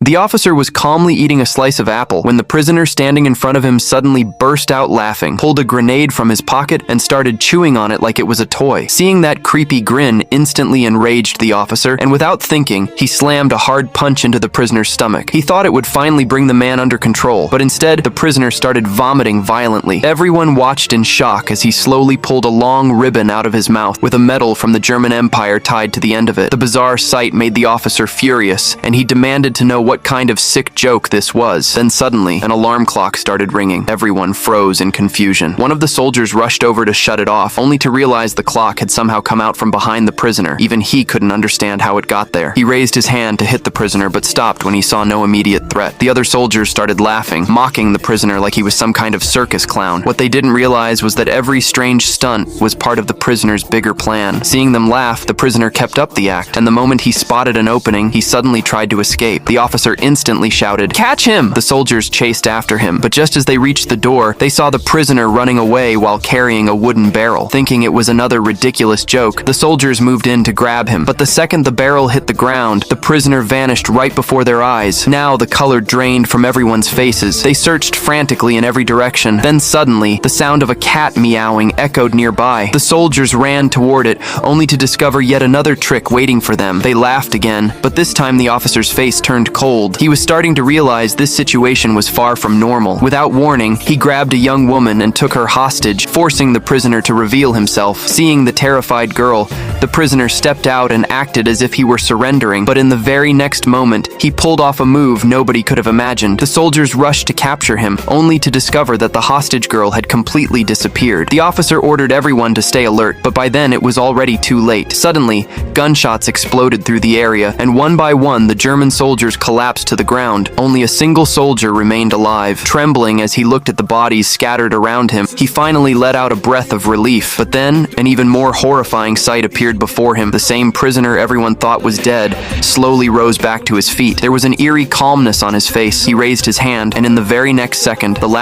The officer was calmly eating a slice of apple when the prisoner standing in front of him suddenly burst out laughing, pulled a grenade from his pocket, and started chewing on it like it was a toy. Seeing that creepy grin instantly enraged the officer, and without thinking, he slammed a hard punch into the prisoner's stomach. He thought it would finally bring the man under control, but instead, the prisoner started vomiting violently. Everyone watched in shock as he slowly pulled a long ribbon out of his mouth with a medal from the German Empire tied to the end of it. The bizarre sight made the officer furious, and he demanded to know what kind of sick joke this was. Then suddenly, an alarm clock started ringing. Everyone froze in confusion. One of the soldiers rushed over to shut it off, only to realize the clock had somehow come out from behind the prisoner. Even he couldn't understand how it got there. He raised his hand to hit the prisoner, but stopped when he saw no immediate threat. The other soldiers started laughing, mocking the prisoner like he was some kind of circus clown. What they didn't realize was that every strange stunt was part of the prisoner's bigger plan. Seeing them laugh, the prisoner kept up the act, and the moment he spotted an opening, he suddenly tried to escape. The officer instantly shouted, "Catch him!" The soldiers chased after him, but just as they reached the door, they saw the prisoner running away while carrying a wooden barrel. Thinking it was another ridiculous joke, the soldiers moved in to grab him, but the second the barrel hit the ground, the prisoner vanished right before their eyes. Now the color drained from everyone's faces. They searched frantically in every direction. Then suddenly, the sound of a cat meowing echoed nearby. The soldiers ran toward it, only to discover yet another trick waiting for them. They laughed again, but this time the officer's face turned cold. He was starting to realize this situation was far from normal. Without warning, he grabbed a young woman and took her hostage, forcing the prisoner to reveal himself. Seeing the terrified girl, the prisoner stepped out and acted as if he were surrendering, but in the very next moment, he pulled off a move nobody could have imagined. The soldiers rushed to capture him, only to discover that the hostage girl had completely disappeared. The officer ordered everyone to stay alert, but by then it was already too late. Suddenly, gunshots exploded through the area, and one by one, the German soldiers collapsed to the ground. Only a single soldier remained alive. Trembling as he looked at the bodies scattered around him, he finally let out a breath of relief. But then, an even more horrifying sight appeared before him. The same prisoner everyone thought was dead slowly rose back to his feet. There was an eerie calmness on his face. He raised his hand, and in the very next second, the last